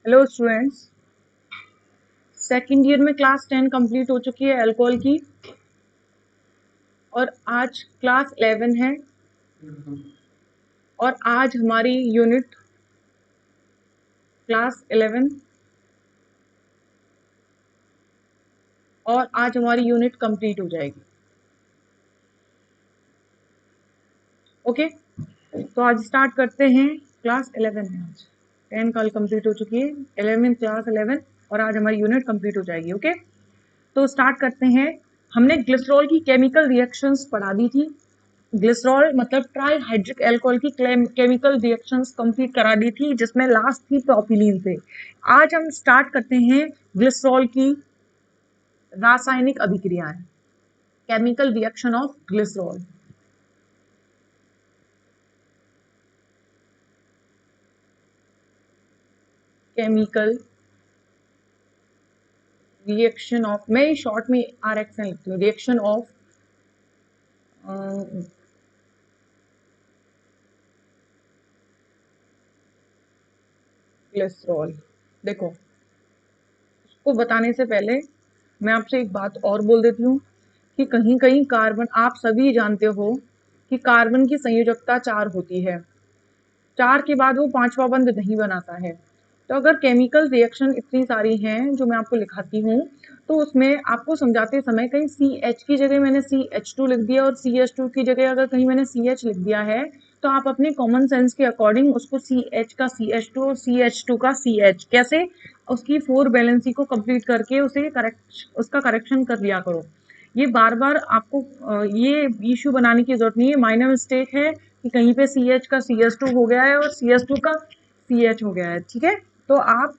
Hello students, second year में class 10 complete हो चुकी है अल्कोहल की और आज क्लास 11 है और आज हमारी यूनिट क्लास 11 और आज हमारी यूनिट कंप्लीट हो जाएगी। ओके, तो आज स्टार्ट करते हैं। क्लास 11 है, आज 10 कल कंप्लीट हो चुकी है, 11 क्लास 11 और आज हमारी यूनिट कंप्लीट हो जाएगी। ओके, तो स्टार्ट करते हैं। हमने ग्लिसरॉल की केमिकल रिएक्शंस पढ़ा दी थी। ग्लिसरॉल मतलब ट्राई हाइड्रिक एल्कोहल की केमिकल रिएक्शंस कंप्लीट करा दी थी, जिसमें लास्ट थी प्रोपिलीन से। आज हम स्टार्ट करते हैं ग्लिसरॉल की रासायनिक अभिक्रियाएं, chemical reaction of glycerol. Chemical reaction of, मैं शॉर्ट में RXN लिखती हूँ, रिएक्शन ऑफ ग्लिसरॉल। देखो, उसको बताने से पहले मैं आपसे एक बात और बोल देती हूँ कि कहीं कहीं कार्बन, आप सभी जानते हो कि कार्बन की संयोजकता 4 होती है। 4 के बाद वो 5वां बंध नहीं बनाता है। तो अगर केमिकल रिएक्शन इतनी सारी हैं जो मैं आपको लिखाती हूँ, तो उसमें आपको समझाते समय कहीं CH की जगह मैंने CH2 लिख दिया और CH2 की जगह अगर कहीं मैंने CH लिख दिया है, तो आप अपने कॉमन सेंस के अकॉर्डिंग उसको CH का CH2 और CH2 का CH कैसे उसकी 4 बैलेंसी को कंप्लीट करके उसका करेक्शन कर लिया करो। ये बार बार आपको ये इशू बनाने की जरूरत नहीं है। माइनर मिस्टेक है कि कहीं पे CH का CH2 हो गया है और CH2 का CH हो गया है, ठीक है। तो आप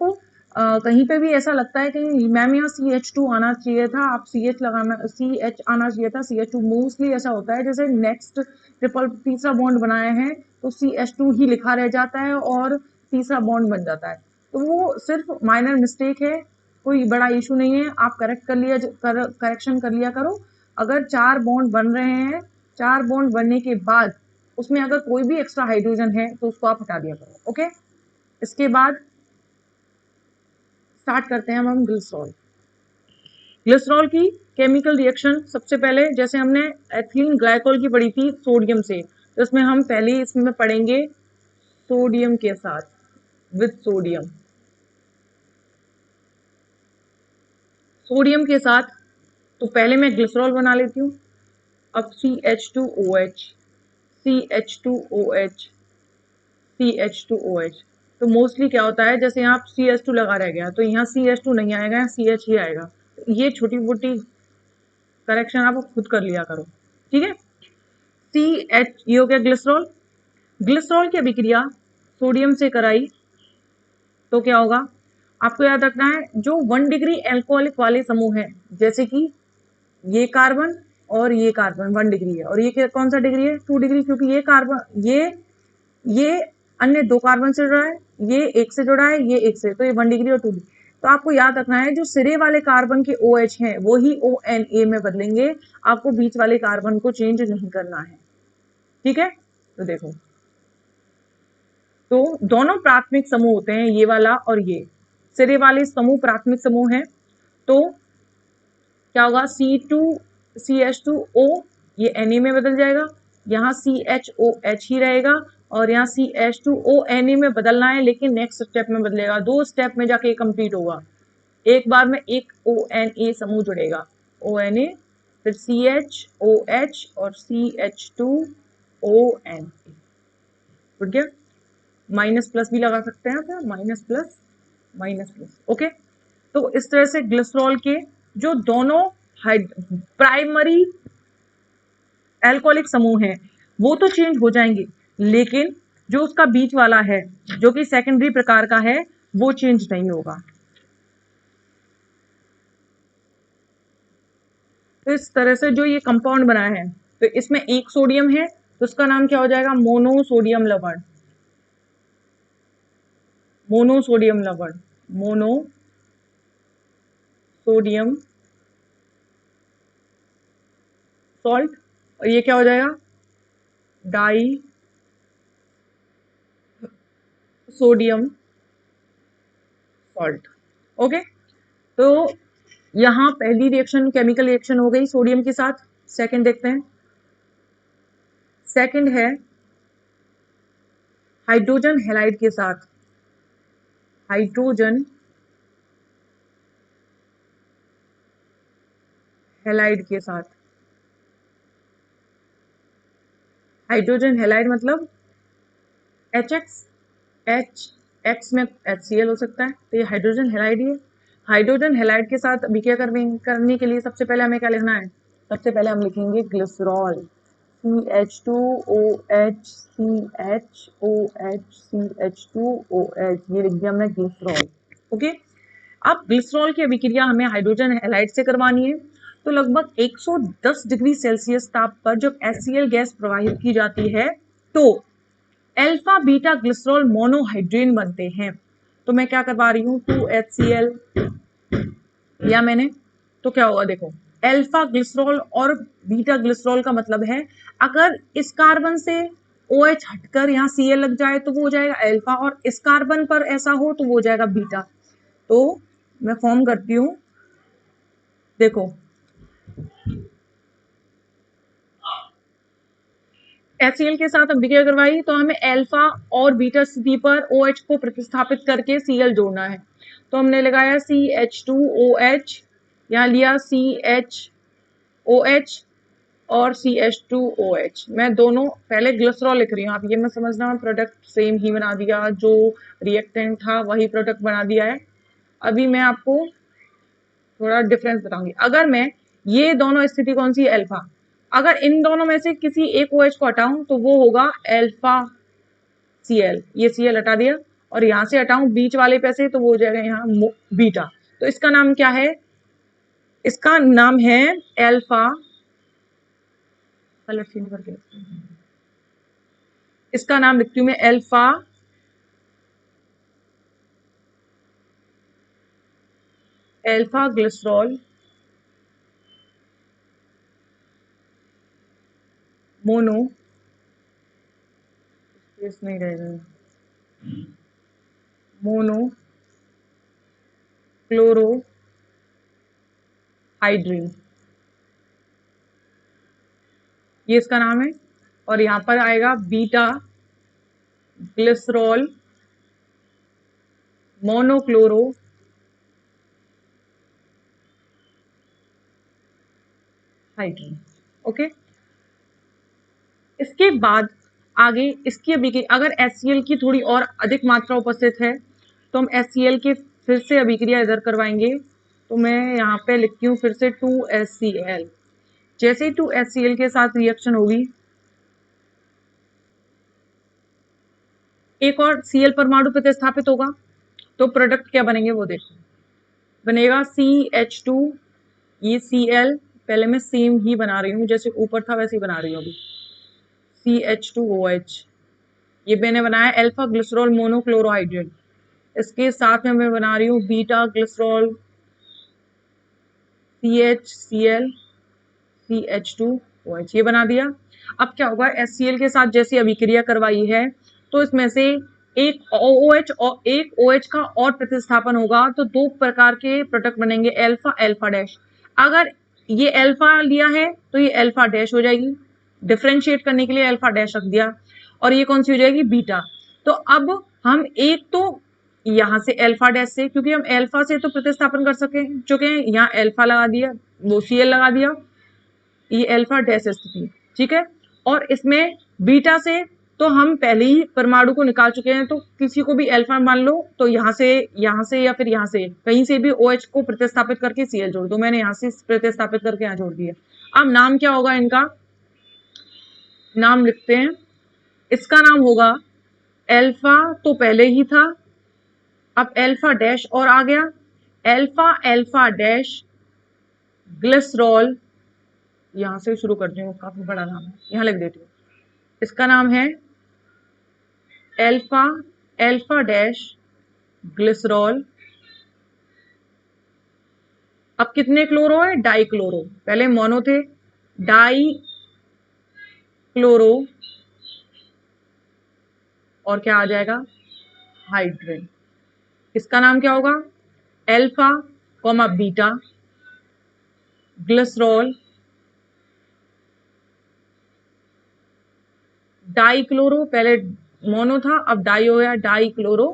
कहीं पे भी ऐसा लगता है कि मैम यहाँ CH2 आना चाहिए था, आप CH लगाना, CH आना चाहिए था, CH2। मोस्टली ऐसा होता है जैसे नेक्स्ट ट्रिपल तीसरा बॉन्ड बनाया है तो CH2 ही लिखा रह जाता है और तीसरा बॉन्ड बन जाता है। तो वो सिर्फ माइनर मिस्टेक है, कोई बड़ा इशू नहीं है। आप करेक्शन कर लिया करो। अगर 4 बॉन्ड बन रहे हैं, 4 बॉन्ड बनने के बाद उसमें अगर कोई भी एक्स्ट्रा हाइड्रोजन है तो उसको आप हटा दिया करो। ओके, इसके बाद स्टार्ट करते हैं हम ग्लिसरॉल। ग्लिसरॉल की केमिकल रिएक्शन सबसे पहले जैसे हमने एथिलीन ग्लाइकोल की पढ़ी थी सोडियम से, तो इसमें हम पहले इसमें पढ़ेंगे सोडियम के साथ, विद सोडियम, सोडियम के साथ। तो पहले मैं ग्लिसरॉल बना लेती हूँ। अब CH2OH, CH2OH, CH2OH। तो मोस्टली क्या होता है, जैसे यहाँ CH2 लगा रह गया तो यहाँ CH2 नहीं आएगा, यहाँ CH ही आएगा। ये छोटी मोटी करेक्शन आप खुद कर लिया करो, ठीक है। CH ये हो गया ग्लिसरॉल। ग्लिसरॉल की अभिक्रिया सोडियम से कराई तो क्या होगा, आपको याद रखना है जो 1 डिग्री एल्कोहलिक वाले समूह है, जैसे कि ये कार्बन और ये कार्बन 1 डिग्री है और ये कौन सा डिग्री है, 2 डिग्री, क्योंकि ये कार्बन ये अन्य 2 कार्बन से जुड़ा है, ये एक से जुड़ा है, ये एक से, तो ये 1 डिग्री और 2 डिग्री। तो आपको याद रखना है जो सिरे वाले कार्बन के OH हैं वो ही ONA में बदलेंगे, आपको बीच वाले कार्बन को चेंज नहीं करना है, ठीक है। तो देखो, तो दोनों प्राथमिक समूह होते हैं, ये वाला और ये सिरे वाले समूह प्राथमिक समूह है। तो क्या होगा, CH2O ये Na में बदल जाएगा, यहाँ CHOH ही रहेगा और यहाँ CH2O Na में बदलना है, लेकिन नेक्स्ट स्टेप में बदलेगा, 2 स्टेप में जाके कंप्लीट होगा। एक बार में एक ONA समूह जुड़ेगा, ONA, फिर CHOH और CH2ONA जुड़ गया। माइनस प्लस भी लगा सकते हैं आप, minus plus minus plus. Okay, तो इस तरह से ग्लिसरॉल के जो दोनों प्राइमरी एल्कोहलिक समूह हैं वो तो चेंज हो जाएंगे, लेकिन जो उसका बीच वाला है जो कि सेकेंडरी प्रकार का है वो चेंज नहीं होगा। तो इस तरह से जो ये कंपाउंड बना है, तो इसमें एक सोडियम है तो उसका नाम क्या हो जाएगा, मोनोसोडियम लवण, मोनोसोडियम लवण, मोनोसोडियम सॉल्ट। और ये क्या हो जाएगा, डाई सोडियम सॉल्ट। ओके, तो यहां पहली रिएक्शन केमिकल रिएक्शन हो गई सोडियम के साथ। सेकंड देखते हैं। सेकंड है हाइड्रोजन हैलाइड के साथ। हाइड्रोजन हैलाइड के साथ। हाइड्रोजन हैलाइड मतलब HX, H में HCl हो सकता है, तो ये हाइड्रोजन हैलाइड ही है। हाइड्रोजन हैलाइड के साथ अभिक्रिया करने के लिए सबसे पहले हमें क्या लिखना है? सबसे पहले हम लिखेंगे ग्लिसरॉल, CH2OH, CHOH, CH2OH, ये लिख दिया हमने ग्लिसरॉल। ओके, अब ग्लिसरॉल की अभिक्रिया हमें हाइड्रोजन हैलाइड से करवानी है, तो लगभग 110 डिग्री सेल्सियस ताप पर जब HCl गैस प्रवाहित की जाती है तो अल्फा बीटा ग्लिसरॉल मोनोहाइड्रेन बनते हैं। तो मैं क्या करवा रही हूं, 2HCl या मैंने, तो क्या होगा देखो, अल्फा ग्लिसरॉल और बीटा ग्लिसरॉल का मतलब है अगर इस कार्बन से OH हटकर यहाँ Cl लग जाए तो वो हो जाएगा अल्फा, और इस कार्बन पर ऐसा हो तो वो हो जाएगा बीटा। तो मैं फॉर्म करती हूं, देखो HCl के साथ अभिक्रिया करवाई तो हमें अल्फा और बीटा स्थिति पर OH को प्रतिस्थापित करके Cl जोड़ना है। तो हमने लगाया CH2OH, यहाँ लिया CHOH और CH2OH। मैं दोनों पहले ग्लिसरॉल लिख रही हूँ, आप ये मत समझना प्रोडक्ट सेम ही बना दिया, जो रिएक्टेंट था वही प्रोडक्ट बना दिया है। अभी मैं आपको थोड़ा डिफरेंस बताऊंगी। अगर मैं ये दोनों स्थिति कौन सी है, अल्फा, अगर इन दोनों में से किसी एक OH को हटाऊं तो वो होगा अल्फा Cl, ये Cl हटा दिया, और यहां से हटाऊं बीच वाले पे से तो वो हो जाएगा यहाँ बीटा। तो इसका नाम क्या है? इसका नाम है अल्फा, कलर चेंज करके, इसका नाम लिखती हूं मैं alpha alpha glycerol mono, space नहीं रहेगा, मोनो क्लोरो हाइड्रीन, ये इसका नाम है। और यहां पर आएगा beta glycerol monochloro hydrin. Okay, इसके बाद आगे इसकी अभिक्रिया, अगर HCl की थोड़ी और अधिक मात्रा उपस्थित है तो हम HCl के फिर से अभिक्रिया इधर करवाएंगे। तो मैं यहाँ पे लिखती हूँ फिर से 2HCl। जैसे ही 2HCl के साथ रिएक्शन होगी, एक और Cl परमाणु प्रतिस्थापित होगा, तो प्रोडक्ट क्या बनेंगे वो देखो। बनेगा CH2, ये Cl पहले मैं सेम ही बना रही हूँ, जैसे ऊपर था वैसे ही बना रही हूँ अभी, CH2OH, ये मैंने बनाया अल्फा ग्लिसरॉल मोनोक्लोरोहाइड्रेट। इसके साथ में मैं बना रही हूँ बीटा ग्लिसरॉल CHCl CH2OH, ये बना दिया। अब क्या होगा, HCl के साथ जैसी अभिक्रिया करवाई है तो इसमें से एक OH और एक OH का और प्रतिस्थापन होगा, तो दो प्रकार के प्रोडक्ट बनेंगे, अल्फा अल्फा डैश। अगर ये अल्फा लिया है तो ये अल्फा डैश हो जाएगी, डिफ्रेंशिएट करने के लिए अल्फा डैश रख दिया, और ये कौन सी हो जाएगी, बीटा। तो अब हम एक तो यहां से अल्फा डैश से, क्योंकि हम अल्फा से तो प्रतिस्थापन कर सके चुके हैं, यहाँ अल्फा लगा दिया, वो Cl लगा दिया, ये अल्फा डैश स्थिति, ठीक है। और इसमें बीटा से तो हम पहले ही परमाणु को निकाल चुके हैं, तो किसी को भी अल्फा मान लो तो यहाँ से या फिर यहाँ से कहीं से भी OH को प्रतिस्थापित करके Cl जोड़ दो। मैंने यहाँ से प्रतिस्थापित करके यहाँ जोड़ दिया। अब नाम क्या होगा इनका, नाम लिखते हैं, इसका नाम होगा अल्फा, तो पहले ही था, अब अल्फा डैश और आ गया, अल्फा अल्फा डैश ग्लिसरॉल, यहां से शुरू करती हूँ, काफी बड़ा नाम है, यहाँ लिख देती हूँ। इसका नाम है अल्फा अल्फा डैश ग्लिसरॉल। अब कितने क्लोरो है, डाई क्लोरो, पहले मोनो थे, डाई क्लोरो, और क्या आ जाएगा, हाइड्रेन। इसका नाम क्या होगा? Alpha comma beta glycerol dichloro, पहले मोनो था अब डाई हो गया, डाइक्लोरो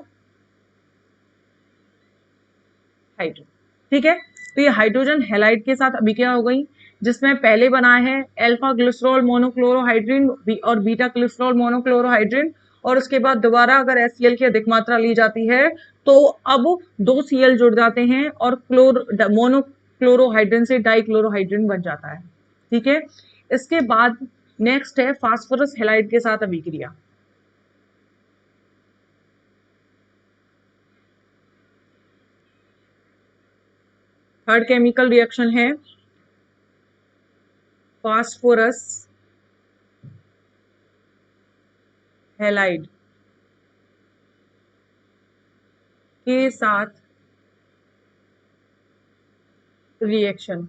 हाइड्रो। ठीक है, तो ये हाइड्रोजन हैलाइड के साथ अभिक्रिया हो गई, जिसमें पहले बना है अल्फा ग्लिसरॉल मोनोक्लोरोहाइड्रिन और बीटा ग्लिसरॉल मोनोक्लोरोहाइड्रिन, और उसके बाद दोबारा अगर HCl की अधिक मात्रा ली जाती है तो अब 2 Cl जुड़ जाते हैं और मोनोक्लोरोहाइड्रिन से डाइक्लोरोहाइड्रिन बन जाता है। ठीक है, इसके बाद नेक्स्ट है फास्फोरस हैलाइड के साथ अभिक्रिया। थर्ड केमिकल रिएक्शन है फास्फोरस हैलाइड के साथ रिएक्शन।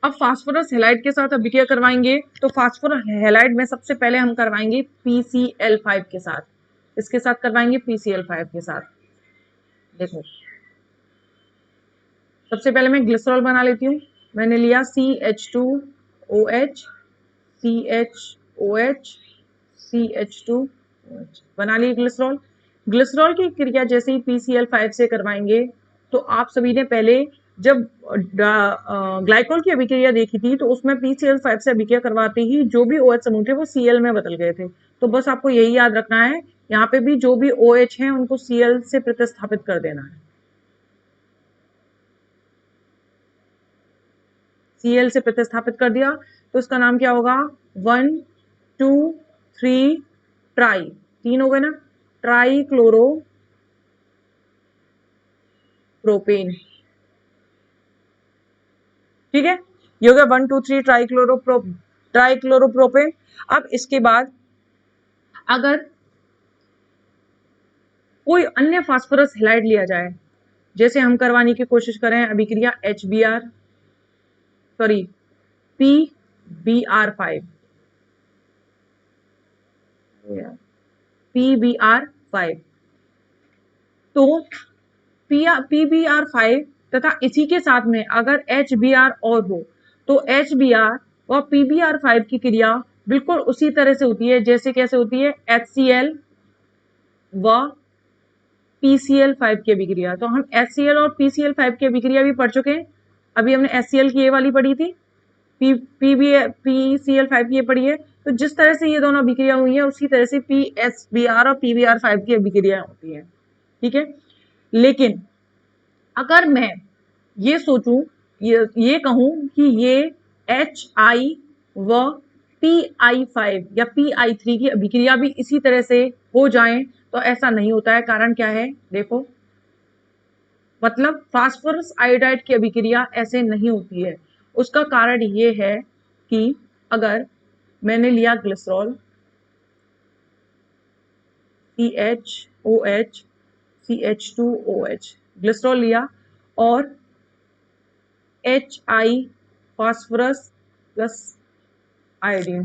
अब फास्फोरस हैलाइड के साथ अभिक्रिया करवाएंगे तो फास्फोरस हैलाइड में सबसे पहले हम करवाएंगे PCl5 के साथ, इसके साथ करवाएंगे PCl5 के साथ। देखो सबसे पहले मैं ग्लिसरॉल बना लेती हूँ। मैंने लिया CH2OH CHOH CH2OH, बना ली ग्लिसरॉल। ग्लिसरॉल की क्रिया जैसे ही PCl5 से करवाएंगे तो आप सभी ने पहले जब ग्लाइकोल की अभिक्रिया देखी थी तो उसमें PCl5 से अभिक्रिया करवाते ही जो भी OH समूह थे वो Cl में बदल गए थे। तो बस आपको यही याद रखना है, यहाँ पे भी जो भी OH हैं उनको Cl से प्रतिस्थापित कर देना है। Cl से प्रतिस्थापित कर दिया तो इसका नाम क्या होगा? 1 2 3 ट्राई, 3 हो गए ना, ट्राई क्लोरो प्रोपेन। ठीक है, ये हो गया 1 2 3 ट्राइक्लोरोप्रोपेन। अब इसके बाद अगर कोई अन्य फास्फोरस हैलाइड लिया जाए, जैसे हम करवाने की कोशिश करें अभिक्रिया HBr सॉरी PBr5 PBr5, तो PBr5 तथा इसी के साथ में अगर HBr और हो तो HBr और PBr5 की क्रिया बिल्कुल उसी तरह से होती है जैसे कैसे होती है HCl व PCl5 की अभिक्रिया। तो हम HCl और PCl5 की अभिक्रिया भी पढ़ चुके हैं। अभी हमने HCl की ये वाली पढ़ी थी, PCl5 की ये पढ़ी है। तो जिस तरह से ये दोनों अभिक्रिया हुई है उसी तरह से PSBr और PBr5 की अभिक्रिया होती है। ठीक है, लेकिन अगर मैं ये सोचूं, ये कहूं कि ये HI व PI5 या PI3 की अभिक्रिया भी इसी तरह से हो जाएं तो ऐसा नहीं होता है। कारण क्या है? देखो, मतलब फास्फोरस आयोडाइड की अभिक्रिया ऐसे नहीं होती है। उसका कारण ये है कि अगर मैंने लिया ग्लिसरॉल CHOH CH2OH, ग्लिसरॉल लिया और HI फास्फोरस प्लस आयोडीन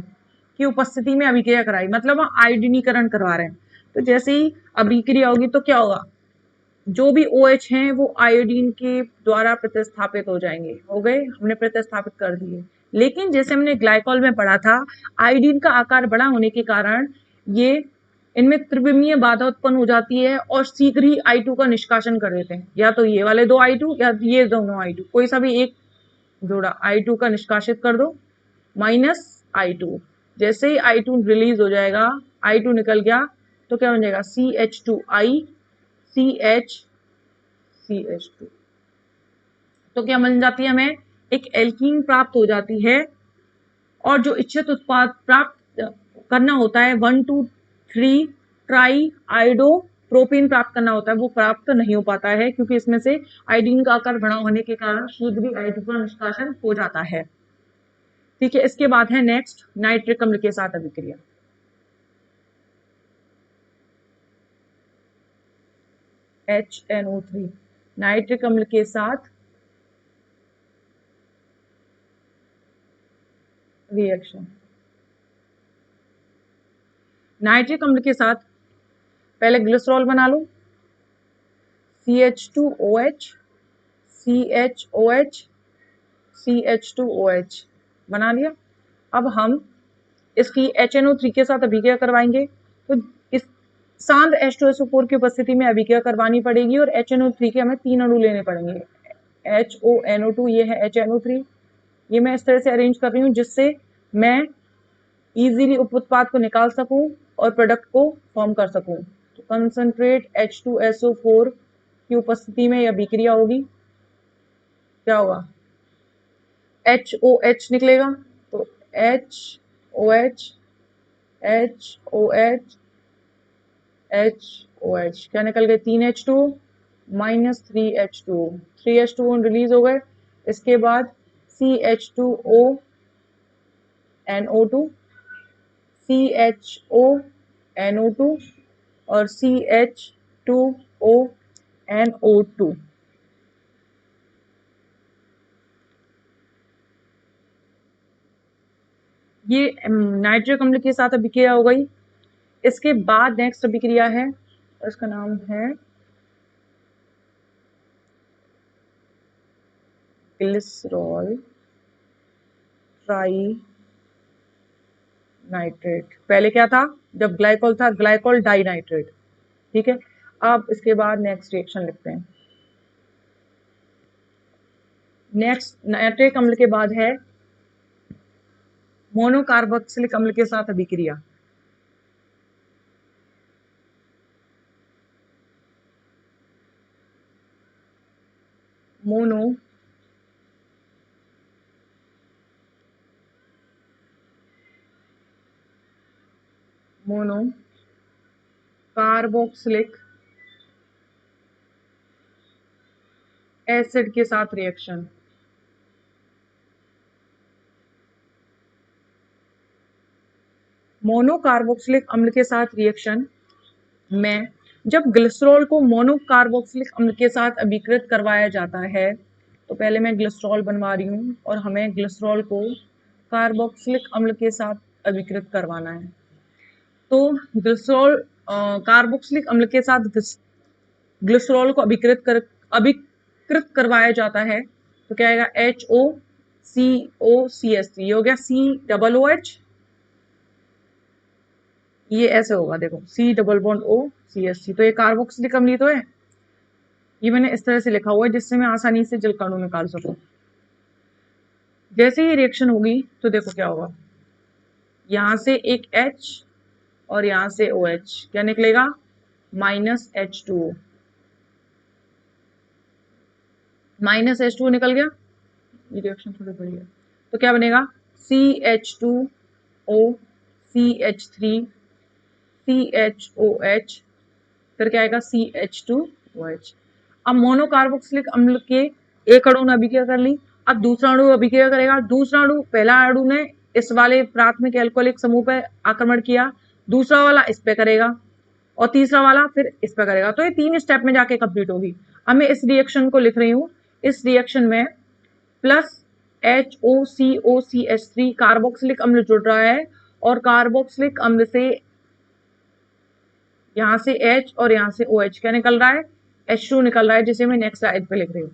की उपस्थिति में अभिक्रिया कराई, मतलब हम आयोडीनीकरण करवा रहे हैं। तो जैसे ही अभिक्रिया होगी तो क्या होगा? जो भी OH हैं वो आयोडीन के द्वारा प्रतिस्थापित हो जाएंगे। हो गए, हमने प्रतिस्थापित कर दिए। लेकिन जैसे हमने ग्लाइकॉल में पढ़ा था, आयोडीन का आकार बड़ा होने के कारण ये इनमें त्रिविमीय बाधा उत्पन्न हो जाती है और शीघ्र ही I2 का निष्कासन कर देते हैं। या तो ये वाले 2 I2 या ये दोनों I2, कोई सा भी एक जोड़ा I2 का निष्कासित कर दो, माइनस I2। जैसे ही I2 रिलीज हो जाएगा, I2 निकल गया तो क्या बन जाएगा? CH2I CH2। तो क्या बन जाती है? हमें एक एल्कीन प्राप्त हो जाती है और जो इच्छित उत्पाद प्राप्त करना होता है 1 2 3 ट्राई आयोडो प्रोपेन प्राप्त करना होता है, वो प्राप्त नहीं हो पाता है क्योंकि इसमें से आयोडीन का आकार बड़ा होने के कारण शीघ्र ही I2 का निष्कासन हो जाता है। ठीक है, इसके बाद है नेक्स्ट नाइट्रिक अम्ल के साथ अभिक्रिया। HNO3 नाइट्रिक अम्ल के साथ रिएक्शन। नाइट्रिक अम्ल के साथ पहले ग्लिसरॉल बना लो, CH2OH, CHOH, CH2OH बना लिया। अब हम इसकी HNO3 के साथ अभिक्रिया करवाएंगे, तो इस सांद्र H2SO4 की उपस्थिति में अभिक्रिया करवानी पड़ेगी और HNO3 के हमें 3 अणु लेने पड़ेंगे। HONO2 ये है HNO3, ये मैं इस तरह से अरेंज कर रही हूँ जिससे मैं इजीली उप उत्पाद को निकाल सकूं और प्रोडक्ट को फॉर्म कर सकूं। तो कंसंट्रेट H2SO4 की उपस्थिति में यह अभिक्रिया होगी, क्या होगा, HOH निकलेगा, तो HOH HOH HOH क्या निकल गए, 3H2 minus 3H2, 3H2 release हो गए। इसके बाद CH2O NO2, CHO NO2 और CH2O NO2। ये नाइट्रिक अम्ल के साथ अभिक्रिया हो गई। इसके बाद नेक्स्ट अभिक्रिया है, इसका नाम है ग्लिसरॉल ट्राई नाइट्रेट। पहले क्या था, जब ग्लाइकोल था ग्लाइकोल डाई नाइट्रेट, ठीक है। अब इसके बाद नेक्स्ट रिएक्शन लिखते हैं। नेक्स्ट नाइट्रिक अम्ल के बाद है मोनोकार्बोक्सिलिक अम्ल के साथ अभिक्रिया। मोनो कार्बोक्सिलिक एसिड के साथ रिएक्शन। मोनोकार्बोक्सिलिक अम्ल के साथ रिएक्शन में जब ग्लिसरॉल को मोनोकार्बोक्सिलिक अम्ल के साथ अभिकृत करवाया जाता है, तो पहले मैं ग्लिसरॉल बनवा रही हूँ और हमें ग्लिसरॉल को कार्बोक्सिलिक अम्ल के साथ अभिकृत करवाना है। तो ग्लिसरॉल कार्बोक्सिलिक अम्ल के साथ ग्लिसरॉल को अभिकृत करवाया जाता है, तो क्या आएगा, HOCOCH3, ये हो गया COOH, ये ऐसे होगा, देखो C++OCH3, तो ये कार्बोक्सिलिक अम्ल तो है। ये मैंने इस तरह से लिखा हुआ है जिससे मैं आसानी से जल कणों निकाल सकूं। जैसे ही रिएक्शन होगी तो देखो क्या होगा, यहां से एक H और यहां से OH, क्या निकलेगा, -H2O, -H2O निकल गया। ये रिएक्शन थोड़ी बड़ी है, तो क्या बनेगा, CH2O CH3 CHOH, फिर क्या आएगा, CH2OH। अब मोनोकार्बोक्सिलिक अम्ल के एक अणु ने अभिक्रिया कर ली, अब दूसरा अणु अभिक्रिया करेगा। दूसरा अणु, पहला अणु ने इस वाले प्राथमिक एल्कोहलिक समूह पर आक्रमण किया, दूसरा वाला इस पे करेगा और तीसरा वाला फिर इस पे करेगा, तो ये 3 स्टेप में जाके कंप्लीट होगी। अब मैं इस रिएक्शन को लिख रही हूँ, इस रिएक्शन में प्लस HOCOCH3 कार्बोक्सिलिक अम्ल जुड़ रहा है और कार्बोक्सिलिक अम्ल से यहां से H और यहां से OH क्या निकल रहा है, H2 निकल रहा है, जिसे मैं नेक्स्ट स्लाइड पे लिख रही हूँ।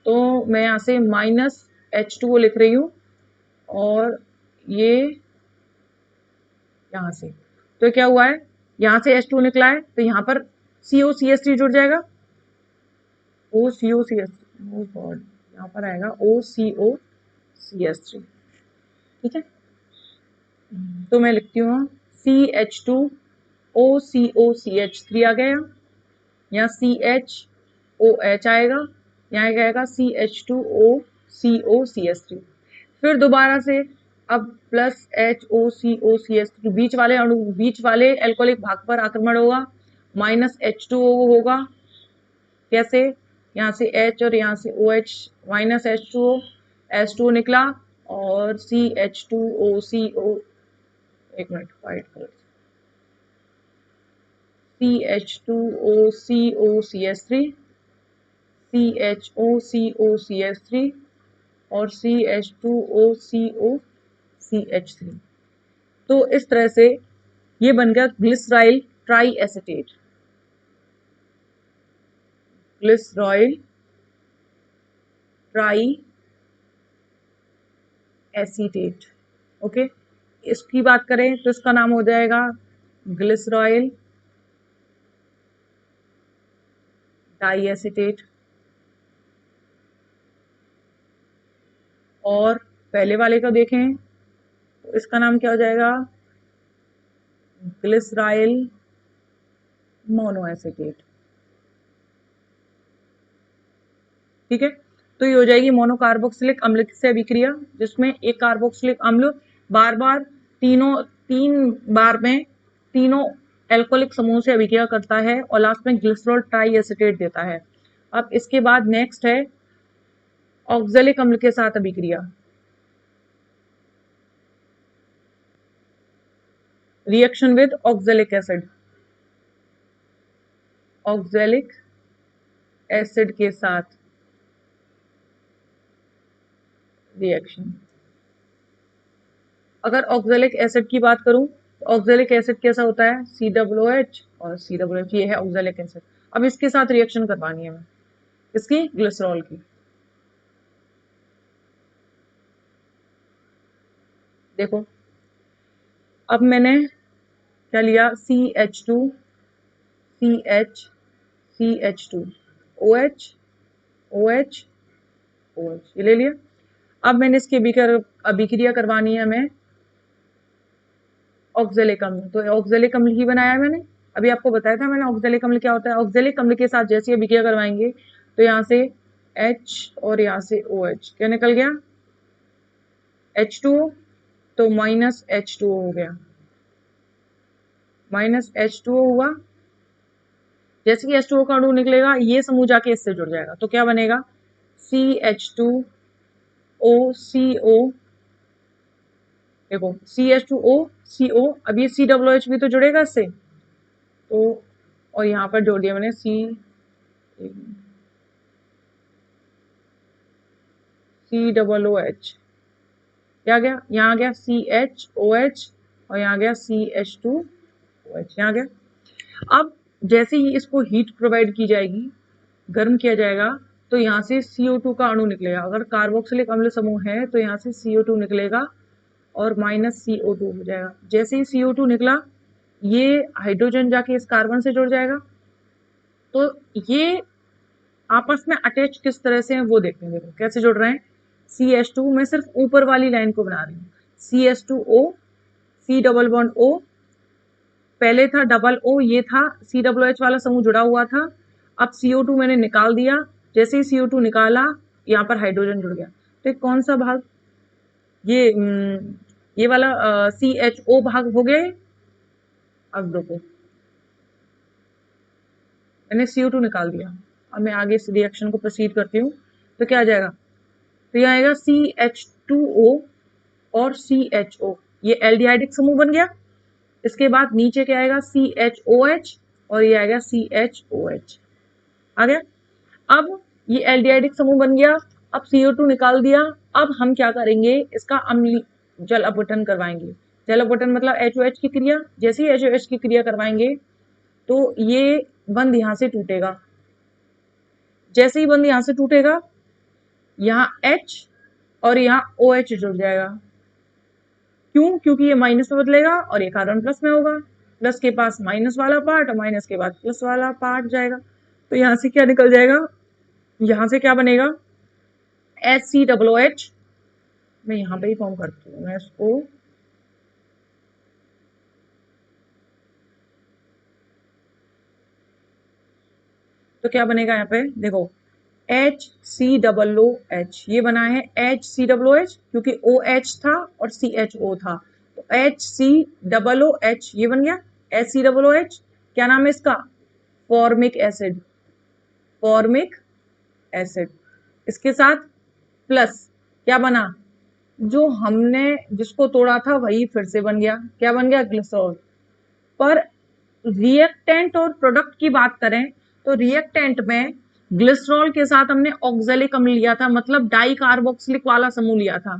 तो मैं यहां से -H2O लिख रही हूँ और ये यहां से, तो क्या हुआ है, यहां से H2 निकला है तो यहां पर COCH3 जुड़ जाएगा, OCOCH3, ओ गॉड, यहां पर आएगा OCOCH3, ठीक है। तो मैं लिखती हूँ CH2OCOCH3 आ गया, यहाँ CHOH आएगा, यहाँ क्या आएगा, CH2OCOCH3। फिर दोबारा से अब प्लस HOCOCH3, बीच वाले अणु, बीच वाले एल्कोहलिक भाग पर आक्रमण होगा, -H2O होगा, कैसे, यहाँ से H और यहाँ से OH, -H2O, H2O निकला और CH2OCO, एक मिनट फाइट कर, CH2OCOCH3, CHOCOCH3 और CH2OCOCH3। तो इस तरह से ये बन गया glyceryl triacetate. Glyceroyl triacetate. Okay, इसकी बात करें तो इसका नाम हो जाएगा ग्लिसरॉयल डाई एसीटेट। और पहले वाले का देखें तो इसका नाम क्या हो जाएगा, ग्लिसराइल मोनोएसीटेट। ठीक है, तो ये हो जाएगी मोनोकार्बोक्सिलिक अम्ल से अभिक्रिया, जिसमें एक कार्बोक्सिलिक अम्ल बार बार तीन बार में तीनों एल्कोहलिक समूह से अभिक्रिया करता है और लास्ट में ग्लिसरॉल ट्राई एसीटेट देता है। अब इसके बाद नेक्स्ट है ऑक्जेलिक अम्ल के साथ अभिक्रिया। Reaction with oxalic acid, oxalic acid के साथ रिएक्शन। अगर ऑक्जेलिक एसिड की बात करूं तो ऑक्जेलिक एसिड कैसा होता है, COOH और COOH, ये है ऑक्जेलिक एसिड। अब इसके साथ रिएक्शन करवानी है हमें, इसकी ग्लिसरॉल की। देखो अब मैंने क्या लिया, CH2 CH CH2 OH OH OH, ये ले लिया। अब मैंने इसकी अभिक्रिया करवानी है हमें ऑक्जेलिक अम्ल, तो ऑक्जेलिक अम्ल ही बनाया है मैंने। अभी आपको बताया था मैंने ऑक्जेलिक अम्ल क्या होता है। ऑक्जेलिक अम्ल के साथ जैसे अभिक्रिया करवाएंगे तो यहाँ से H और यहाँ से OH क्या निकल गया, H2O, तो माइनस H2O हो गया, माइनस H2O हुआ। जैसे कि H2O का अणु निकलेगा ये समूह जाके इससे जुड़ जाएगा, तो क्या बनेगा, CH2OCO। देखो CH2OCO, अब ये COOH भी तो जुड़ेगा इससे, तो और यहाँ पर जोड़ दिया मैंने COOH, क्या गया, यहाँ आ गया CHOH और यहाँ गया CH2OH, यहाँ गया। अब जैसे ही इसको हीट प्रोवाइड की जाएगी, गर्म किया जाएगा, तो यहाँ से CO2 का अणु निकलेगा। अगर कार्बोक्सिलिक अम्ल समूह है तो यहाँ से CO2 निकलेगा और माइनस CO2 हो जाएगा। जैसे ही CO2 निकला, ये हाइड्रोजन जाके इस कार्बन से जुड़ जाएगा। तो ये आपस में अटैच किस तरह से हैं वो देखते हैं। देखो कैसे जुड़ रहे हैं, CH2, मैं सिर्फ ऊपर वाली लाइन को बना रही हूँ, CH2O C double bond O, पहले था डबल O, ये था COOH वाला समूह जुड़ा हुआ था। अब CO2 मैंने निकाल दिया, जैसे ही CO2 निकाला यहाँ पर हाइड्रोजन जुड़ गया। तो कौन सा भाग, ये वाला CHO भाग हो गया। अब देखो मैंने CO2 निकाल दिया, अब मैं आगे इस रिएक्शन को प्रोसीड करती हूँ, तो क्या आ जाएगा, तो यह आएगा CH2O और CHO, ये एल्डिहाइडिक समूह बन गया। इसके बाद नीचे क्या आएगा, CHOH और ये आएगा CHOH, आ गया। अब ये एल्डिहाइडिक समूह बन गया, अब CO2 निकाल दिया। अब हम क्या करेंगे, इसका अम्लीय जल अपघटन करवाएंगे। जल अपघटन मतलब HOH की क्रिया। जैसे ही HOH की क्रिया करवाएंगे तो ये बंध यहां से टूटेगा। जैसे ही बंध यहां से टूटेगा, यहाँ H और यहाँ OH जुड़ जाएगा। क्यों, क्योंकि ये माइनस में बदलेगा और ये कार्बन प्लस में होगा। प्लस के पास माइनस वाला पार्ट और माइनस के बाद प्लस वाला पार्ट जाएगा। तो यहाँ से क्या निकल जाएगा, यहाँ से क्या बनेगा, HCOOH। मैं यहाँ पे ही फॉर्म करती हूँ मैं इसको, तो क्या बनेगा यहाँ पे देखो, HCOOH, ये बना है HCOOH क्योंकि OH था और CHO था, तो HCOOH ये बन गया HCOOH। क्या नाम है इसका, फॉर्मिक एसिड, फॉर्मिक एसिड। इसके साथ प्लस क्या बना, जो हमने जिसको तोड़ा था वही फिर से बन गया, क्या बन गया, ग्लिसरॉल। पर रिएक्टेंट और प्रोडक्ट की बात करें तो रिएक्टेंट में ग्लिसरॉल के साथ हमने ऑक्जेलिक अम्ल लिया था, मतलब डाई कार्बोक्सिलिक वाला समूह लिया था।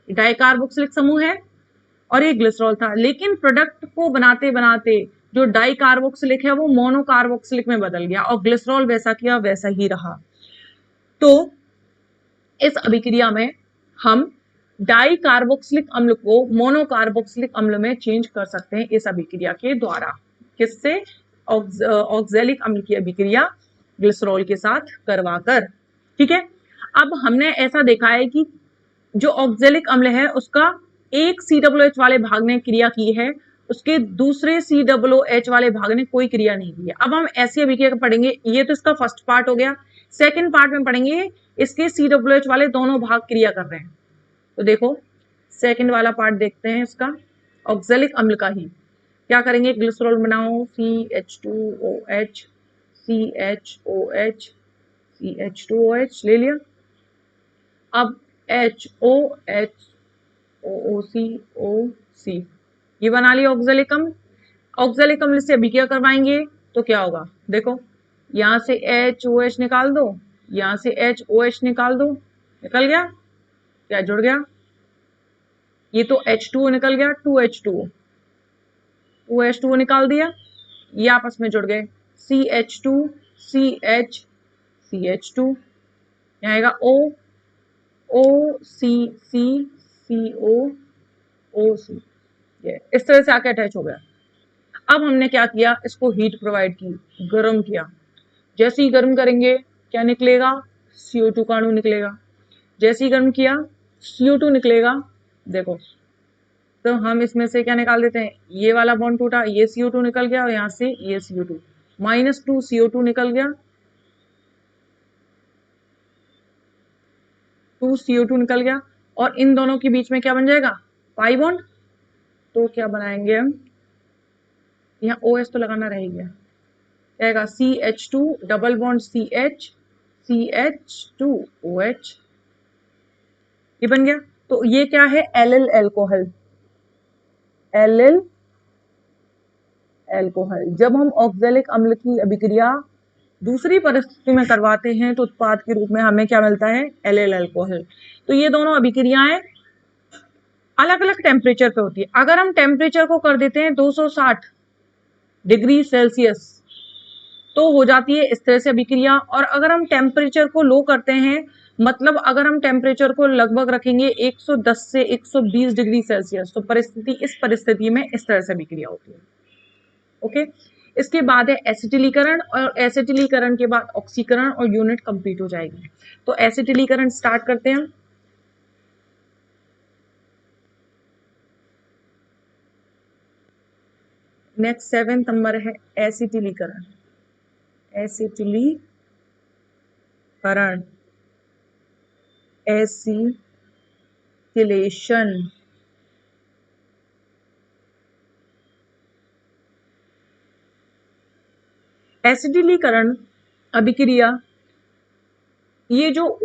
डाई कार्बोक्सिलिक समूह है और ये ग्लिसरॉल था। लेकिन प्रोडक्ट को बनाते बनाते जो डाई कार्बोक्सिलिक है वो मोनो कार्बोक्सिलिक में बदल गया, और ग्लिसरॉल वैसा किया वैसा ही रहा। तो इस अभिक्रिया में हम डाई कार्बोक्सिलिक अम्ल को मोनो कार्बोक्सिलिक अम्ल में चेंज कर सकते हैं इस अभिक्रिया के द्वारा। किससे? ऑक्जेलिक अम्ल की अभिक्रिया ग्लिसरॉल के साथ करवाकर। ठीक है, अब हमने ऐसा देखा है कि जो ऑक्जेलिक अम्ल है उसका एक COOH वाले भाग ने क्रिया की है, उसके दूसरे COOH वाले भाग ने कोई क्रिया नहीं की है। अब हम ऐसी अभिक्रिया पढ़ेंगे, ये तो इसका फर्स्ट पार्ट हो गया। सेकंड पार्ट में पढ़ेंगे इसके COOH वाले दोनों भाग क्रिया कर रहे हैं। तो देखो सेकंड वाला पार्ट देखते हैं इसका, ऑक्जेलिक अम्ल का ही। क्या करेंगे? ग्लिसरॉल बनाओ, CH2OH, CHOH, CH2OH ले लिया। अब HOH, OOC, ये बना लिया ऑक्जेलिक अम्ल। ऑक्जेलिक अम्ल से अभिक्रिया करवाएंगे तो क्या होगा? देखो यहां से HOH निकाल दो, यहां से HOH निकाल दो, निकल गया, क्या जुड़ गया? ये तो H2O निकल गया, 2H2O, 2H2O निकाल दिया, ये आपस में जुड़ गए, CH2 CH CH2, यहाँ आएगा O OCC CO OC, ये इस तरह से आके अटैच हो गया। अब हमने क्या किया? इसको हीट प्रोवाइड की, गर्म किया। जैसे ही गर्म करेंगे क्या निकलेगा? CO2 का अणु निकलेगा। जैसे ही गर्म किया CO2 निकलेगा। देखो तो हम इसमें से क्या निकाल देते हैं? ये वाला बॉन्ड टूटा, ये CO2 निकल गया, और यहां से ये CO2, -2 CO2 निकल गया, 2 CO2 निकल गया, और इन दोनों के बीच में क्या बन जाएगा? Pi bond. तो क्या बनाएंगे हम? यहाँ OH तो लगाना रह गया, रहेगा CH2 double bond CH CH2OH, ये बन गया। तो ये क्या है? Allyl alcohol, allyl alcohol. जब हम ऑक्जेलिक अम्ल की अभिक्रिया दूसरी परिस्थिति में करवाते हैं तो उत्पाद के रूप में हमें क्या मिलता है? Allyl alcohol. तो ये दोनों अभिक्रियाएं अलग अलग टेम्परेचर पे होती है। अगर हम टेम्परेचर को कर देते हैं 260 डिग्री सेल्सियस तो हो जाती है इस तरह से अभिक्रिया, और अगर हम टेम्परेचर को लो करते हैं, मतलब अगर हम टेम्परेचर को लगभग रखेंगे 110 से 120 डिग्री सेल्सियस, तो इस परिस्थिति में इस तरह से अभिक्रिया होती है। ओके, इसके बाद है एसिटिलीकरण, और एसिटिलीकरण के बाद ऑक्सीकरण, और यूनिट कंप्लीट हो जाएगी। तो एसिटिलीकरण स्टार्ट करते हैं। नेक्स्ट 7th नंबर है एसिटिलीकरण। एसिटिलीकरण, एसिटिलेशन। एसिटिलीकरण अभिक्रिया, ये जो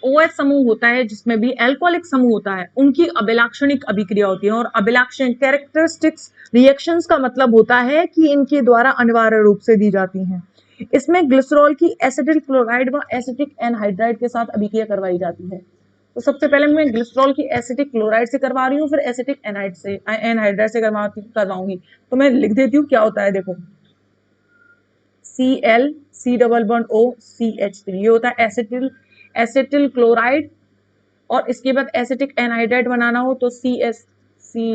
OH समूह होता है जिसमें भी एल्कोहलिक समूह होता है, उनकी अभिलाक्षणिक अभिक्रिया होती है। और अभिलाक्षणिक कैरेक्टरिस्टिक्स रिएक्शंस का मतलब होता है कि इनके द्वारा अनिवार्य रूप से दी जाती हैं। इसमें ग्लिसरॉल की एसिटिल क्लोराइड व एसिटिक एनहाइड्राइड के साथ अभिक्रिया करवाई जाती है। तो सबसे पहले मैं ग्लिसरॉल की एसिटिक क्लोराइड से करवा रही हूँ, फिर एसिटिक एनहाइड्राइड से करवाऊंगी। तो मैं लिख देती हूँ क्या होता है। देखो Cl C double bond O CH3, ये होता है एसिटिल क्लोराइड। और इसके बाद एसिटिक एनहाइड्राइड बनाना हो तो C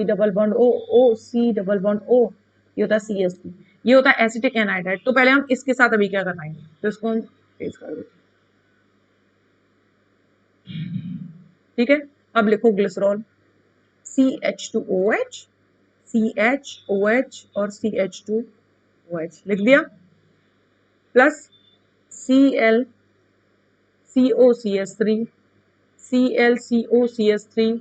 double bond O C double bond O, ये होता है CH3, ये होता है एसिटिक एनहाइड्राइड। तो पहले हम इसके साथ अभी क्या करवाएंगे, तो इसको हम तेज कर देते हैं। ठीक है, अब लिखो ग्लिसरॉल CH2OH CHOH और CH2OH लिख दिया, plus Cl COCH3 ClCOCH3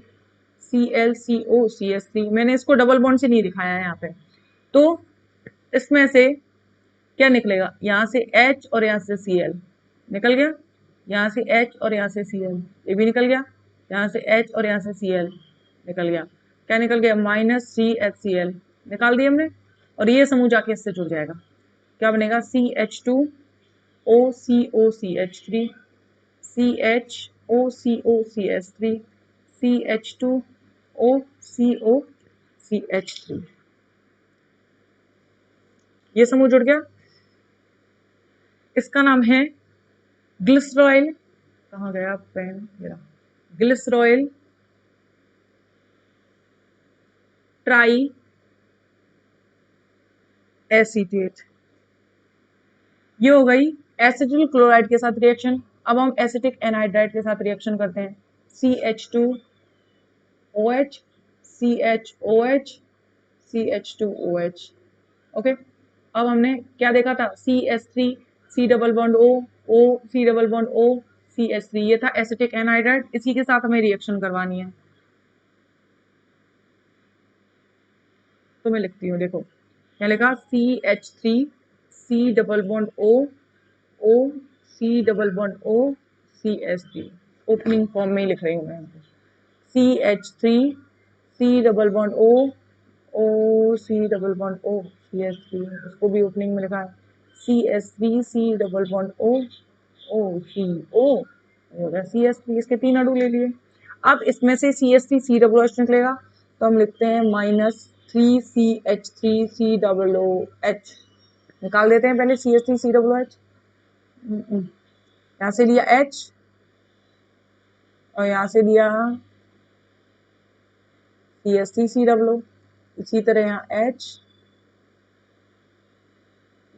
ClCOCH3, मैंने इसको डबल बॉन्ड से नहीं दिखाया है यहाँ पे। तो इसमें से क्या निकलेगा? यहाँ से H और यहाँ से Cl निकल गया, यहाँ से H और यहाँ से Cl, ये भी निकल गया, यहाँ से H और यहाँ से Cl निकल गया। क्या निकल गया? -CHCl निकाल दिया हमने, और ये समूह जाके इससे जुड़ जाएगा। क्या बनेगा? CH2OCOCH3 CHOCOCH3 CH2OCOCH3। ये समूह जुड़ गया, इसका नाम है ग्लिसरॉयल, कहाँ गया पेन मेरा, ग्लिसरॉयल ट्राई एसीटेट। ये हो गई एसिटिल क्लोराइड के साथ रिएक्शन। अब हम एसिटिक एनहाइड्राइड के साथ रिएक्शन करते हैं, CH2OH CHOH CH2OH। ओके, अब हमने क्या देखा था, CH3 C double bond O O C double bond O CH3, ये था एसिटिक एनहाइड्राइड। इसी के साथ हमें रिएक्शन करवानी है, तो मैं लिखती हूँ, देखो क्या लिखा, CH3 C double bond O O C double bond O CH3, opening form में ही लिख रही हूँ मैं, CH3 C double bond O O C double bond O CH3, उसको भी ओपनिंग में लिखा है, CH3 C double bond O O C O, हो गया CH3, इसके 3 अणु ले लिए। अब इसमें से CH3 C डबल OH निकलेगा, तो हम लिखते हैं -3CH3 C डबल OH, निकाल देते हैं पहले CH3 C डबल OH, यहाँ से लिया H और यहाँ से लिया CH3 C डबल O, इसी तरह यहाँ H,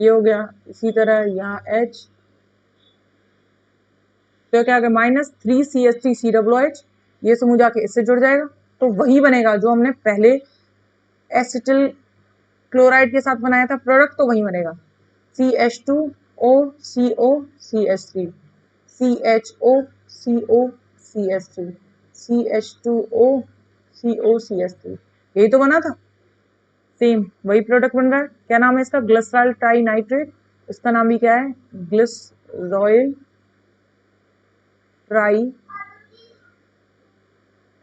ये हो गया, इसी तरह यहाँ H, तो क्या होगा -3CH3 C डबल OH, ये समूह जाके इससे जुड़ जाएगा, तो वही बनेगा जो हमने पहले एसिटिल क्लोराइड के साथ बनाया था, प्रोडक्ट तो वही बनेगा, CH2O CO CH3 CHO CO CH3 CH2O CO CH3, यही तो बना था, सेम वही प्रोडक्ट बन रहा है। क्या नाम है इसका, ग्लिसरॉयल ट्राई नाइट्रेट, इसका नाम भी क्या है, ग्लिसरॉयल ट्राई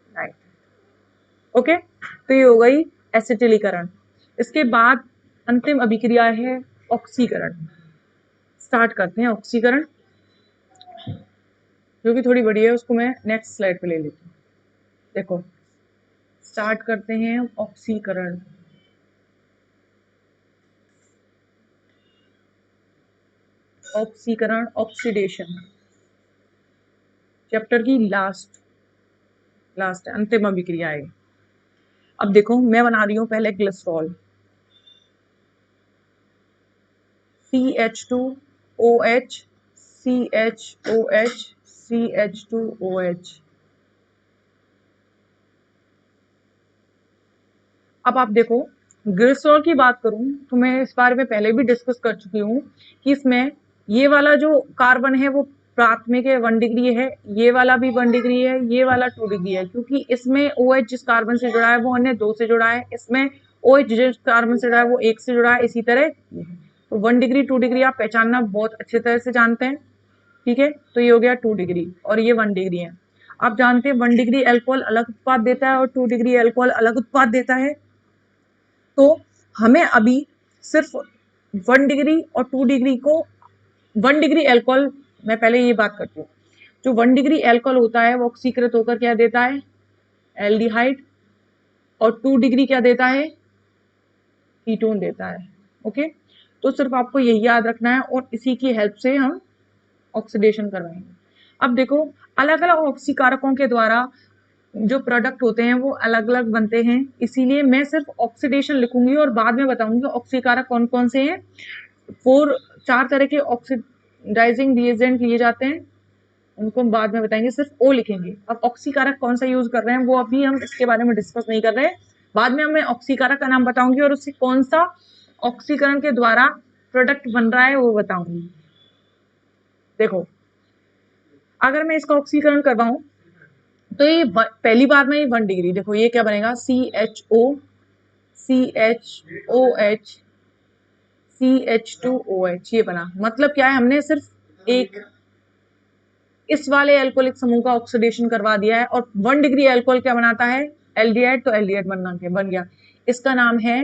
नाइट्रेट। ओके, तो ये हो गई एसिटिलीकरण। इसके बाद अंतिम अभिक्रिया है ऑक्सीकरण। स्टार्ट करते हैं ऑक्सीकरण, जो कि थोड़ी बड़ी है, उसको मैं नेक्स्ट स्लाइड पे ले लेती हूँ। देखो, स्टार्ट करते हैं ऑक्सीकरण। ऑक्सीकरण, ऑक्सीडेशन, चैप्टर की लास्ट अंतिम अभिक्रिया है। अब देखो, मैं बना रही हूँ पहले ग्लिसरॉल, CH2OH CHOH CH2OH। अब आप देखो, ग्लिसरॉल की बात करूं तो मैं इस बारे में पहले भी डिस्कस कर चुकी हूँ कि इसमें ये वाला जो कार्बन है वो प्राथमिक है 1 डिग्री है, ये वाला भी 1 डिग्री है, ये वाला 2 डिग्री है, क्योंकि इसमें OH जिस कार्बन से जुड़ा है वो अन्य 2 से जुड़ा है, इसमें OH जिस कार्बन से जुड़ा है वो 1 से जुड़ा है, इसी तरह तो 1 डिग्री 2 डिग्री आप पहचानना बहुत अच्छे तरह से जानते हैं, ठीक है। तो ये हो गया 2 डिग्री और ये 1 डिग्री है। आप जानते हैं 1 डिग्री अल्कोहल अलग उत्पाद देता है और 2 डिग्री अल्कोहल अलग उत्पाद देता है, तो हमें अभी सिर्फ 1 डिग्री और 2 डिग्री को, 1 डिग्री अल्कोहल, मैं पहले ये बात करती हूँ, जो 1 डिग्री अल्कोहल होता है वो ऑक्सीकृत होकर क्या देता है, एल्डिहाइड, और 2 डिग्री क्या देता है, कीटोन देता है। ओके, तो सिर्फ आपको यही याद रखना है और इसी की हेल्प से हम ऑक्सीडेशन करवाएंगे। अब देखो, अलग अलग ऑक्सीकारकों के द्वारा जो प्रोडक्ट होते हैं वो अलग अलग बनते हैं, इसीलिए मैं सिर्फ ऑक्सीडेशन लिखूंगी और बाद में बताऊंगी ऑक्सीकारक कौन कौन से हैं। 4 तरह के ऑक्सीडाइजिंग रिएजेंट लिए जाते हैं, उनको हम बाद में बताएंगे, सिर्फ ओ लिखेंगे। अब ऑक्सीकारक कौन सा यूज कर रहे हैं वो अभी हम इसके बारे में डिस्कस नहीं कर रहे हैं, बाद में मैं ऑक्सीकारक का नाम बताऊंगी और उससे कौन सा ऑक्सीकरण के द्वारा प्रोडक्ट बन रहा है वो बताऊंगी। देखो, अगर मैं इसका ऑक्सीकरण करवाऊं तो ये पहली बार में 1 डिग्री, देखो ये क्या बनेगा, CHO CHOH CH2OH, ये बना, मतलब क्या है, हमने सिर्फ एक इस वाले एल्कोहलिक समूह का ऑक्सीडेशन करवा दिया है। और 1 डिग्री एल्कोहल क्या बनाता है, एल्डिहाइड, तो एल्डिहाइड बन गया, इसका नाम है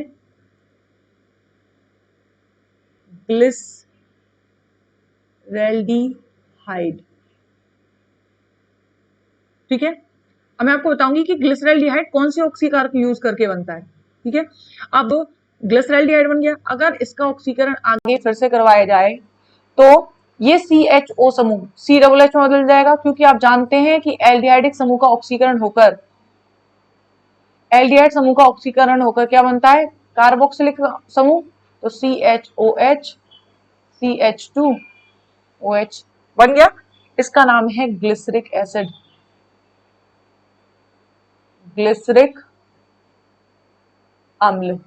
ग्लिसरैल्डिहाइड, ठीक है। अब मैं आपको बताऊंगी कि ग्लिसरैल्डिहाइड कौन से ऑक्सीकारक यूज करके बनता है, ठीक है। अब ग्लिसरैल्डिहाइड बन गया। अगर इसका ऑक्सीकरण आगे फिर से करवाया जाए तो ये CHO समूह COOH में बदल जाएगा, क्योंकि आप जानते हैं कि एल्डिहाइडिक समूह का ऑक्सीकरण होकर एल्डिहाइड समूह का ऑक्सीकरण होकर क्या बनता है, कार्बोक्सिलिक समूह। तो CHOH CH2OH बन गया। इसका नाम है ग्लिसरिक एसिड, ग्लिसरिक अम्ल।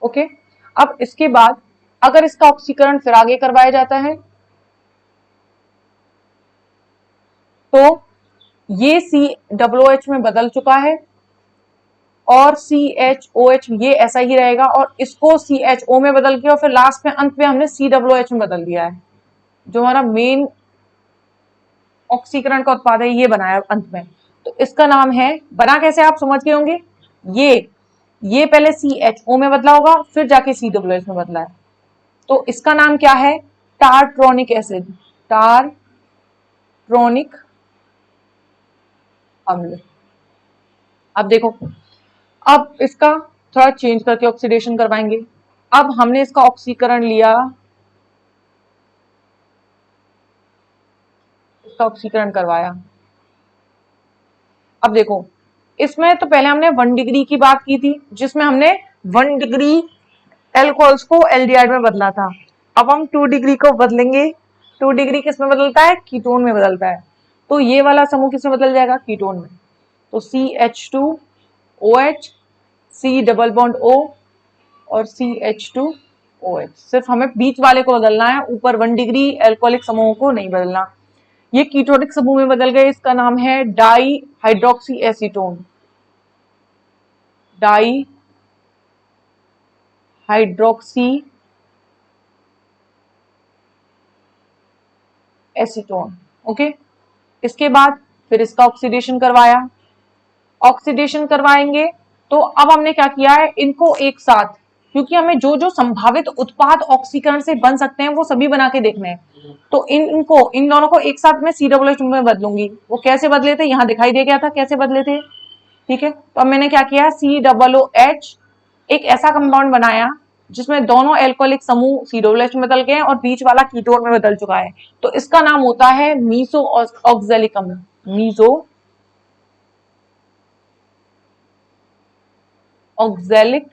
ओके, अब इसके बाद अगर इसका ऑक्सीकरण फिर आगे करवाया जाता है तो ये COOH में बदल चुका है और CHOH ये ऐसा ही रहेगा, और इसको CHO में बदल के और फिर लास्ट में अंत में हमने COOH में बदल दिया है। जो हमारा मेन ऑक्सीकरण का उत्पाद है ये बनाया अंत में। तो इसका नाम है, बना कैसे आप समझ गए होंगे, ये पहले CHO में बदला होगा फिर जाके COOH में बदला है। तो इसका नाम क्या है, टारट्रोनिक एसिड, टारट्रोनिक अम्ल। अब देखो, अब इसका थोड़ा चेंज करके ऑक्सीडेशन करवाएंगे। अब हमने इसका ऑक्सीकरण लिया, इसका ऑक्सीकरण करवाया। अब देखो, इसमें तो पहले हमने 1 डिग्री की बात की थी, जिसमें हमने 1 डिग्री एल्कोहल्स को एल्डिहाइड में बदला था। अब हम 2 डिग्री को बदलेंगे। 2 डिग्री किस में बदलता है, कीटोन में बदलता है। तो ये वाला समूह किस में बदल जाएगा, कीटोन में। तो CH2OH, C double bond O और CH2OH। सिर्फ हमें बीच वाले को बदलना है, ऊपर 1 डिग्री एल्कोहलिक समूहों को नहीं बदलना। ये कीटोनिक समूह में बदल गए। इसका नाम है di hydroxy acetone, di hydroxy acetone. Okay, इसके बाद फिर इसका ऑक्सीडेशन करवाया। ऑक्सीडेशन करवाएंगे तो अब हमने क्या किया है, इनको एक साथ, क्योंकि हमें जो जो संभावित उत्पाद ऑक्सीकरण से बन सकते हैं वो सभी बना के देखने हैं। तो इन दोनों को एक साथ मैं COOH में बदलूंगी। वो कैसे बदले थे, यहां दिखाई दे गया था कैसे बदले थे। ठीक है, तो अब मैंने क्या किया, COOH एक ऐसा कंपाउंड बनाया जिसमें दोनों एल्कोहलिक समूह COOH में बदल गए और बीच वाला कीटोन में बदल चुका है। तो इसका नाम होता है मीसो ऑक्सैलिक अम्ल, मीसो ऑक्सैलिक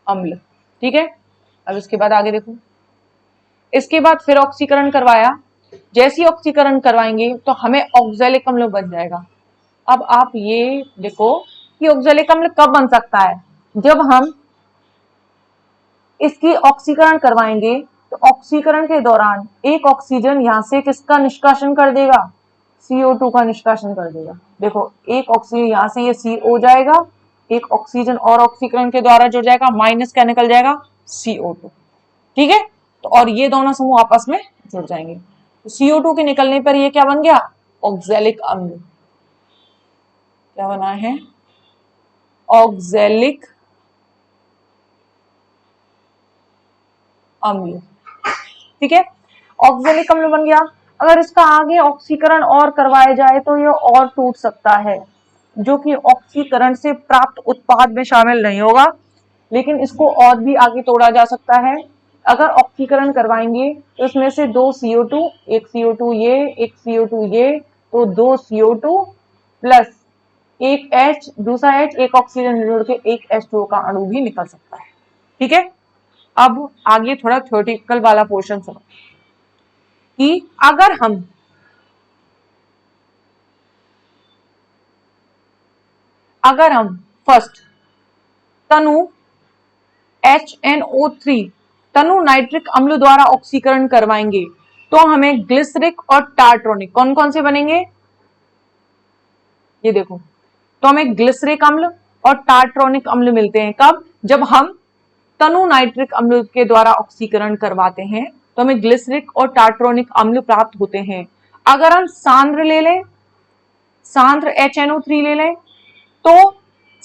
अम्ल। ठीक है, अब इसके बाद आगे देखो, इसके बाद फिर ऑक्सीकरण करवाया। जैसे ही ऑक्सीकरण करवाएंगे तो हमें ऑक्सैलिक अम्ल बन जाएगा। अब आप ये देखो कि ऑक्सैलिक अम्ल कब बन सकता है, जब हम इसकी ऑक्सीकरण करवाएंगे तो ऑक्सीकरण के दौरान एक ऑक्सीजन यहां से किसका निष्कासन कर देगा, CO2 का निष्कासन कर देगा। देखो, एक ऑक्सीजन यहां से ये CO जाएगा, एक ऑक्सीजन और ऑक्सीकरण के द्वारा जुड़ जाएगा, माइनस क्या निकल जाएगा, CO2। ठीक है, तो और ये दोनों समूह आपस में जुड़ जाएंगे। तो CO2 के निकलने पर ये क्या बन गया, ऑक्सैलिक अम्ल। क्या बना है, ऑक्सैलिक अम्ल। ठीक है, ऑक्सैलिक अम्ल बन गया। अगर इसका आगे ऑक्सीकरण और करवाया जाए तो ये और टूट सकता है, जो कि ऑक्सीकरण से प्राप्त उत्पाद में शामिल नहीं होगा, लेकिन इसको और भी आगे तोड़ा जा सकता है। अगर ऑक्सीकरण करवाएंगे तो इसमें से 2 CO2, एक CO2 ये, एक CO2 ये, तो 2 CO2 प्लस एक H, दूसरा H, एक ऑक्सीजन जुड़ के एक H2O का अणु भी निकल सकता है। ठीक है, अब आगे थोड़ा थ्योरेटिकल वाला पोर्शन सुनो कि अगर हम फर्स्ट तनु HNO3 तनु नाइट्रिक अम्ल द्वारा ऑक्सीकरण करवाएंगे तो हमें ग्लिसरिक और टार्ट्रोनिक कौन कौन से बनेंगे, ये देखो। तो हमें ग्लिसरिक अम्ल और टार्ट्रोनिक अम्ल मिलते हैं कब, जब हम तनु नाइट्रिक अम्ल के द्वारा ऑक्सीकरण करवाते हैं तो हमें ग्लिसरिक और टार्ट्रोनिक अम्ल प्राप्त होते हैं। अगर हम सांद्र ले लें, सांद्र HNO3 ले लें, तो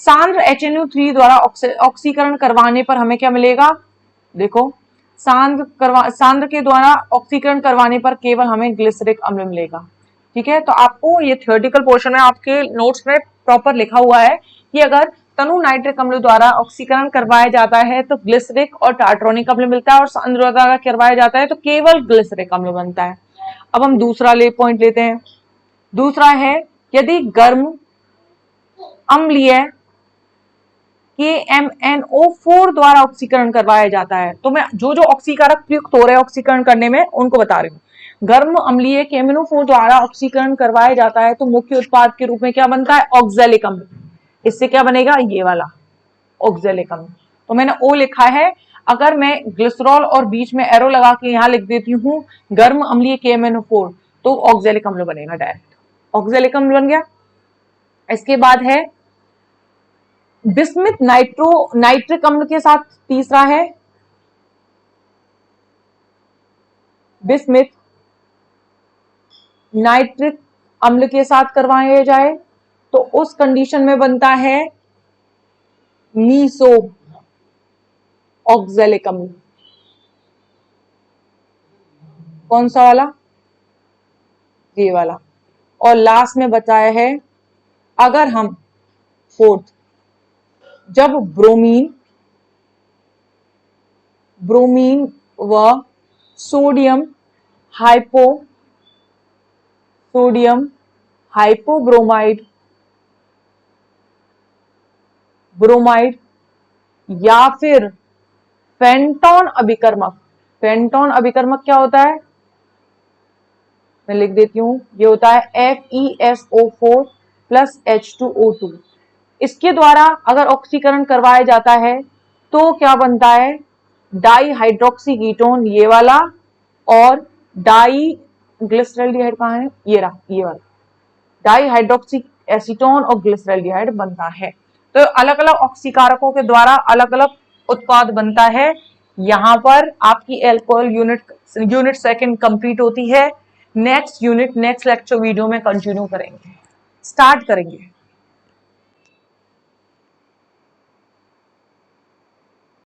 सांद्र HNO3 द्वारा ऑक्सीकरण करवाने पर हमें क्या मिलेगा, देखो, सांद्र के द्वारा ऑक्सीकरण करवाने पर केवल हमें ग्लिसरिक अम्ल मिलेगा। ठीक है, तो आपको ये थ्योरेटिकल पोर्शन में आपके नोट्स में प्रॉपर लिखा हुआ है कि अगर तनु नाइट्रिक अम्ल द्वारा ऑक्सीकरण करवाया जाता है तो ग्लिसरिक और टार्ट्रोनिक अम्ल मिलता है, और सांद्र द्वारा करवाया जाता है तो केवल ग्लिसरिक अम्ल बनता है। अब हम दूसरा पॉइंट लेते हैं। दूसरा है, यदि गर्म अम्लीय KMnO4 द्वारा ऑक्सीकरण करवाया जाता है, तो मैं जो जो ऑक्सीकारक प्रयुक्त हो रहे हैं ऑक्सीकरण करने में उनको बता रही हूँ। गर्म अम्लीय KMnO4 द्वारा ऑक्सीकरण करवाया जाता है तो मुख्य उत्पाद के रूप में क्या बनता है, ऑक्जेलिक अम्ल। इससे क्या बनेगा, ये वाला ऑक्जेलिक अम्ल। तो मैंने O लिखा है, अगर मैं ग्लिसरॉल और बीच में एरो लगा के यहां लिख देती हूं गर्म अम्लीय KMnO4 तो ऑक्जेलिक अम्ल बनेगा, डायरेक्ट ऑक्जेलिक अम्ल बन गया। इसके बाद है बिस्मिथ नाइट्रिक अम्ल के साथ, तीसरा है बिस्मिथ नाइट्रिक अम्ल के साथ करवाया जाए तो उस कंडीशन में बनता है मीसो ऑक्जेलिक अम्ल। कौन सा वाला, ये वाला। और लास्ट में बताया है, अगर हम फोर्थ, जब ब्रोमीन व सोडियम ब्रोमाइड या फिर फेंटोन अभिकर्मक क्या होता है, मैं लिख देती हूं, ये होता है FeSO4 प्लस H2O2। इसके द्वारा अगर ऑक्सीकरण करवाया जाता है तो क्या बनता है, डाई हाइड्रोक्सी कीटोन, ये वाला, और डाई ग्लिसरॉल्डिहाइड कहां है, ये रहा, ये वाला डाई हाइड्रोक्सी एसीटोन और ग्लिसरॉल्डिहाइड बनता है। तो अलग अलग ऑक्सीकारकों के द्वारा अलग अलग उत्पाद बनता है। यहां पर आपकी एल्कोहल यूनिट सेकंड कंप्लीट होती है। Next unit next lecture video में कंटिन्यू करेंगे, स्टार्ट करेंगे।